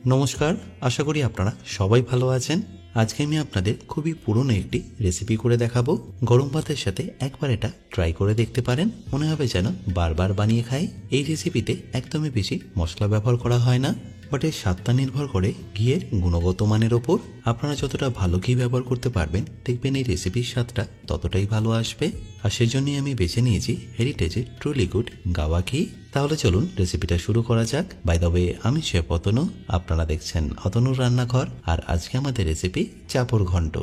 নমস্কার, আশা করি আপনারা সবাই ভালো আছেন। আজকে আমি আপনাদের খুবই পুরনো একটি রেসিপি করে দেখাবো। গরম ভাতের সাথে একবার এটা ট্রাই করে দেখতে পারেন, মনে হবে যেন বারবার বানিয়ে খাই। এই রেসিপিতে একদমই বেশি মশলা ব্যবহার করা হয় না, বাট এর স্বাদটা নির্ভর করে ঘিয়ের গুণগত মানের ওপর। আপনারা যতটা ভালো ঘি ব্যবহার করতে পারবেন, দেখবেন এই রেসিপির স্বাদটা ততটাই ভালো আসবে। আর সেজন্যই আমি বেছে নিয়েছি হেরিটেজের ট্রুলি গুড গাওয়া ঘি। তাহলে চলুন রেসিপিটা শুরু করা যাক। বাই দ্য ওয়ে, আমি শেফ অতনু, আপনারা দেখছেন অতনুর রান্নাঘর। আর আজকে আমাদের রেসিপি চাপড় ঘন্ট।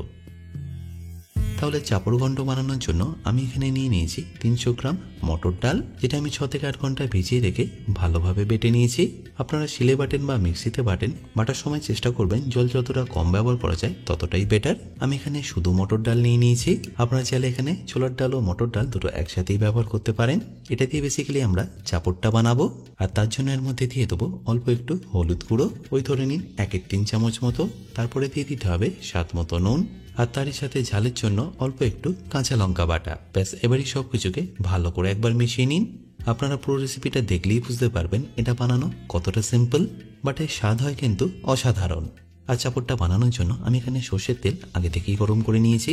তাহলে চাপড় ঘন্ট বানানোর জন্য আমি এখানে নিয়ে নিয়েছি 300 গ্রাম মটর ডাল, যেটা আমি 6 থেকে 8 ঘন্টা ভিজিয়ে রেখে ভালোভাবে বেটে নিয়েছি। আপনারা শিলে বাটেন বা মিক্সিতে বাটেন, বাটার সময় চেষ্টা করবেন জল যতটা কম ব্যবহার করা যায় ততটাই বেটার। আমি এখানে শুধু মটর ডাল নিয়ে নিয়েছি। আপনারা চাইলে এখানে ছোলার ডাল ও মটর ডাল দুটো একসাথেই ব্যবহার করতে পারেন। এটা দিয়ে বেসিক্যালি আমরা চাপড়টা বানাবো। আর তার জন্য এর মধ্যে দিয়ে দেবো অল্প একটু হলুদ গুঁড়ো, ওই ধরে নিন 1-3 চামচ মতো। তারপরে দিয়ে দিতে হবে স্বাদ মতো নুন, আর তারই সাথে ঝালের জন্য অল্প একটু কাঁচা লঙ্কা বাটা। ব্যাস, এবারই সব কিছুকে ভালো করে একবার মিশিয়ে নিন। আপনারা পুরো রেসিপিটা দেখলেই বুঝতে পারবেন এটা বানানো কতটা সিম্পল, বাট এর স্বাদ হয় কিন্তু অসাধারণ। আর চাপড়টা বানানোর জন্য আমি এখানে সর্ষের তেল আগে থেকেই গরম করে নিয়েছি।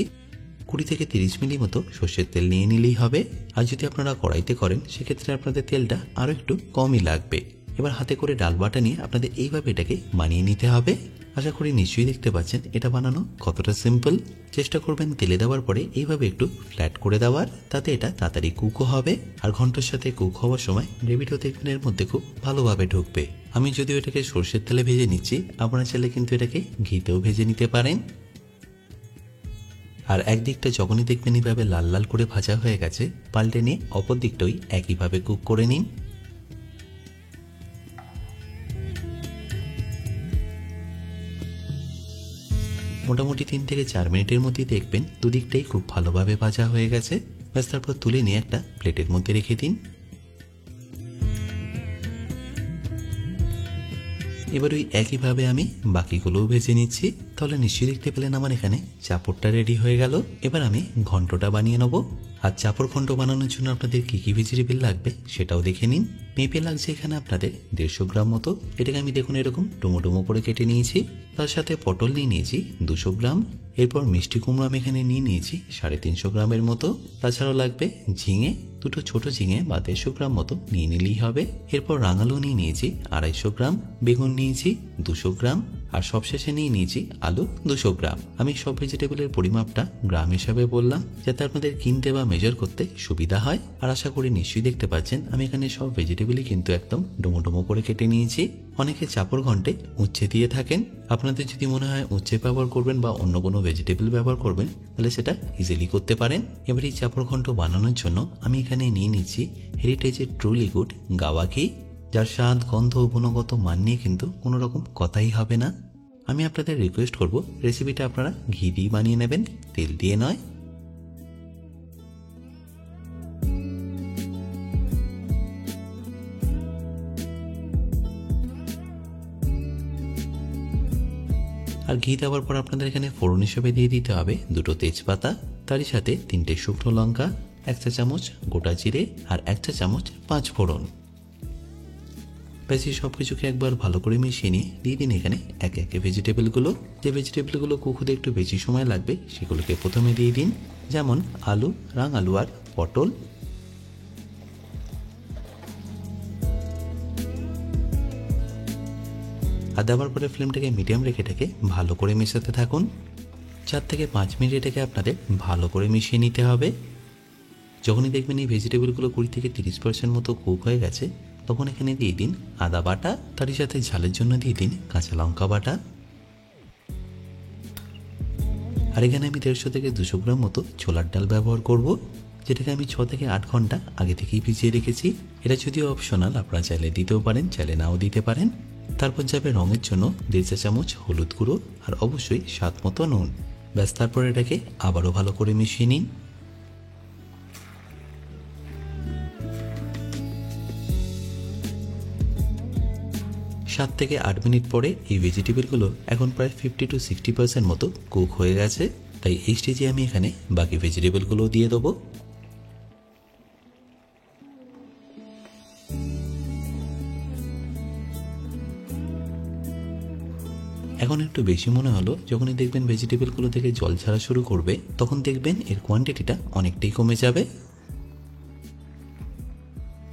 20 থেকে 30 মিলি মতো সর্ষের তেল নিয়ে নিলেই হবে। আর যদি আপনারা কড়াইতে করেন, সেক্ষেত্রে আপনাদের তেলটা আরও একটু কমই লাগবে। এবার হাতে করে ডাল বাটা নিয়ে আপনাদের এইভাবে এটাকে বানিয়ে নিতে হবে। আশা করি নিশ্চয়ই দেখতে পাচ্ছেন এটা বানানো কতটা সিম্পল। চেষ্টা করবেন তেলে দেওয়ার পরে এইভাবে একটু ফ্ল্যাট করে দেওয়ার, তাতে এটা তাড়াতাড়ি কুকও হবে। আর ঘন্টার সাথে কুক হওয়ার সময় গ্রেভিটাও দেখবেন এর মধ্যে খুব ভালোভাবে ঢুকবে। আমি যদিও এটাকে সর্ষের তেলে ভেজে নিচ্ছি, আপনারা চাইলে কিন্তু এটাকে ঘিতেও ভেজে নিতে পারেন। আর একদিকটা যখনই দেখবেন এইভাবে লাল লাল করে ভাজা হয়ে গেছে, পাল্টে নিয়ে অপর দিকটাও একইভাবে কুক করে নিন। মোটামুটি 3 থেকে 4 মিনিটের মধ্যেই দেখবেন দুদিকটাই খুব ভালোভাবে ভাজা হয়ে গেছে। ব্যাস, তারপর তুলে নিয়ে একটা প্লেটের মধ্যে রেখে দিন। এবার ওই একইভাবে আমি বাকিগুলোও ভেজে নিচ্ছি। তাহলে নিশ্চয়ই দেখতে পেলেন আমার এখানে চাপড়টা রেডি হয়ে গেল। এবার আমি ঘন্টটা বানিয়ে নেবো। আর চাপড় ঘন্ট বানানোর জন্য আপনাদের কী কী ভেজিটেবল লাগবে সেটাও দেখে নিন। পেঁপে লাগছে এখানে আপনাদের 150 গ্রাম মতো। এটাকে আমি দেখুন এরকম ডুমো ডুমো করে কেটে নিয়েছি। তার সাথে পটল নিয়ে নিয়েছি 200 গ্রাম। এরপর মিষ্টি কুমড়ো আমি এখানে নিয়ে নিয়েছি 350 গ্রামের মতো। তাছাড়াও লাগবে ঝিঙে, দুটো ছোট ঝিঙে বা 150 গ্রাম মতো নিয়ে নিলেই হবে। এরপর রাঙালু নিয়ে নিয়েছি 250 গ্রাম, বেগুন নিয়েছি 200 গ্রাম, আর সবশেষে নিয়ে নিয়েছি আলু 200 গ্রাম। আমি সব ভেজিটেবলের পরিমাপটা গ্রাম হিসাবে বললাম, যাতে আপনাদের কিনতে বা মেজার করতে সুবিধা হয়। আর আশা করি নিশ্চয়ই দেখতে পাচ্ছেন আমি এখানে সব ভেজিটেবলই কিন্তু একদম ডুমো ডুমো করে কেটে নিয়েছি। অনেকে চাপড় ঘন্টে উচ্ছে দিয়ে থাকেন। আপনাদের যদি মনে হয় উচ্ছে ব্যবহার করবেন বা অন্য কোনো ভেজিটেবল ব্যবহার করবেন, তাহলে সেটা ইজিলি করতে পারেন। এবার এই চাপড় ঘন্ট বানানোর জন্য আমি এখানে নিয়ে নিচ্ছি হেরিটেজের ট্রুলি গুড গাওয়া ঘি, যার স্বাদ, গন্ধ ও গুণগত মান নিয়ে কিন্তু কোনো রকম কথাই হবে না। আমি আপনাদের রিকোয়েস্ট করব রেসিপিটা আপনারা ঘি দিয়ে বানিয়ে নেবেন, তেল দিয়ে নয়। আর ঘি দেওয়ার পর আপনাদের এখানে ফোড়ন হিসেবে দিয়ে দিতে হবে 2টো তেজপাতা, তারই সাথে 3টে শুকনো লঙ্কা, 1 চা চামচ গোটা জিরে আর 1 চা চামচ 5 ফোড়ন। বেশি সব কিছুকে একবার ভালো করে মিশিয়ে নিয়ে দিয়ে দিন এখানে একে একে ভেজিটেবলগুলো। যে ভেজিটেবলগুলো কুক হতে একটু বেশি সময় লাগবে সেগুলোকে প্রথমে দিয়ে দিন, যেমন আলু, রাঙালু আর পটল। আর দেওয়ার পরে ফ্লেমটাকে মিডিয়াম রেখে এটাকে ভালো করে মেশাতে থাকুন। 4 থেকে 5 মিনিট এটাকে আপনাদের ভালো করে মিশিয়ে নিতে হবে। যখনই দেখবেন এই ভেজিটেবলগুলো 20 থেকে 30% মতো কুক হয়ে গেছে, তখন এখানে দিয়ে দিন আদা বাটা, তারই সাথে ঝালের জন্য দিয়ে দিন কাঁচা লঙ্কা বাটা। আর এখানে আমি 150 থেকে 200 গ্রাম মতো ছোলার ডাল ব্যবহার করব, যেটাকে আমি 6 থেকে 8 ঘন্টা আগে থেকেই ভিজিয়ে রেখেছি। এটা যদিও অপশনাল, আপনারা চাইলে দিতেও পারেন, চাইলে নাও দিতে পারেন। তারপর যাবে রঙের জন্য 1.5 চা চামচ হলুদ গুঁড়ো আর অবশ্যই স্বাদ মতো নুন। ব্যাস, তারপর এটাকে আবারও ভালো করে মিশিয়ে নিন। 7 থেকে 8 মিনিট পরে এই ভেজিটেবলগুলো এখন প্রায় 50 to 60% মতো কুক হয়ে গেছে। তাই এই স্টেজে আমি এখানে বাকি ভেজিটেবলগুলো দিয়ে দেবো। এখন একটু বেশি মনে হলো, যখনই দেখবেন ভেজিটেবলগুলো থেকে জল ছাড়া শুরু করবে তখন দেখবেন এর কোয়ান্টিটিটা অনেকটাই কমে যাবে।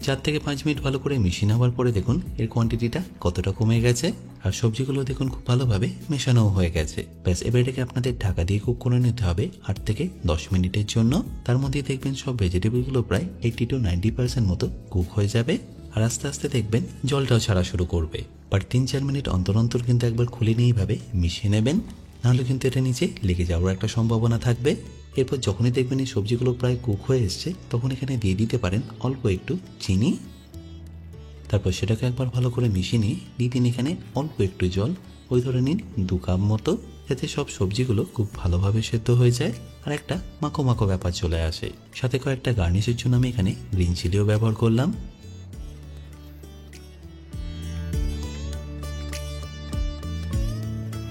4 থেকে 5 মিনিট ভালো করে মিশিয়ে নেওয়ার পরে দেখুন এর কোয়ান্টিটিটা কতটা কমে গেছে, আর সবজিগুলো দেখুন খুব ভালোভাবে মেশানো হয়ে গেছে। ব্যাস এবার এটাকে আপনাদের ঢাকা দিয়ে কুক করে নিতে হবে 8 থেকে 10 মিনিটের জন্য। তার মধ্যে দেখবেন সব ভেজিটেবলগুলো প্রায় 80 to 90% মতো কুক হয়ে যাবে, আর আস্তে আস্তে দেখবেন জলটাও ছাড়া শুরু করবে। বাট 3-4 মিনিট অন্তর অন্তর কিন্তু একবার খুলে নিয়ে এইভাবে মিশিয়ে নেবেন, নাহলে কিন্তু এটা নিচে লেগে যাওয়ার একটা সম্ভাবনা থাকবে। এরপর যখনই দেখবেন এই সবজিগুলো প্রায় কুক হয়ে এসছে তখন এখানে দিয়ে দিতে পারেন অল্প একটু চিনি। তারপর সেটাকে একবার ভালো করে মিশিয়ে নিয়ে দিয়ে দিন এখানে অল্প একটু জল, ওই ধরে নিন 2 কাপ মতো, যাতে সব সবজিগুলো খুব ভালোভাবে সেদ্ধ হয়ে যায় আর একটা মাখো মাখো ব্যাপার চলে আসে। সাথে কয়েকটা গার্নিশের জন্য আমি এখানে গ্রিন চিলিও ব্যবহার করলাম।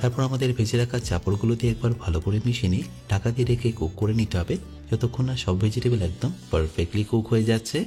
তারপর আমাদের ভেজে রাখা চাপড়গুলো দিয়ে একবার ভালো করে মিশিয়ে নিয়ে ঢাকা দিয়ে রেখে কুক করে নিতে হবে, যতক্ষণ না সব ভেজিটেবল একদম পারফেক্টলি কুক হয়ে যাচ্ছে।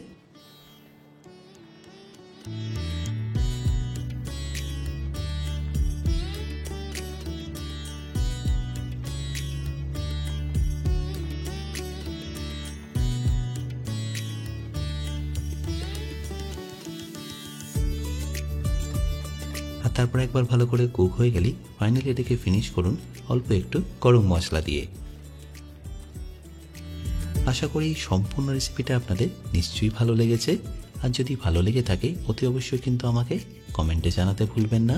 আর তারপর একবার ভালো করে কুক হয়ে গেলেই ফাইনালি এটাকে ফিনিশ করুন অল্প একটু গরম মশলা দিয়ে। আশা করি সম্পূর্ণ রেসিপিটা আপনাদের নিশ্চয়ই ভালো লেগেছে, আর যদি ভালো লেগে থাকে অতি অবশ্যই কিন্তু আমাকে কমেন্টে জানাতে ভুলবেন না।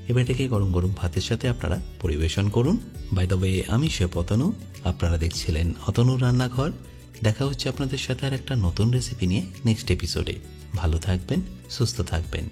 এবার এটাকে গরম গরম ভাতের সাথে আপনারা পরিবেশন করুন। বাই দ্য ওয়ে, আমি শেফ অতনু, আপনারা দেখছিলেন অতনুর রান্নাঘর। দেখা হচ্ছে আপনাদের সাথে আর একটা নতুন রেসিপি নিয়ে নেক্সট এপিসোডে। ভালো থাকবেন, সুস্থ থাকবেন।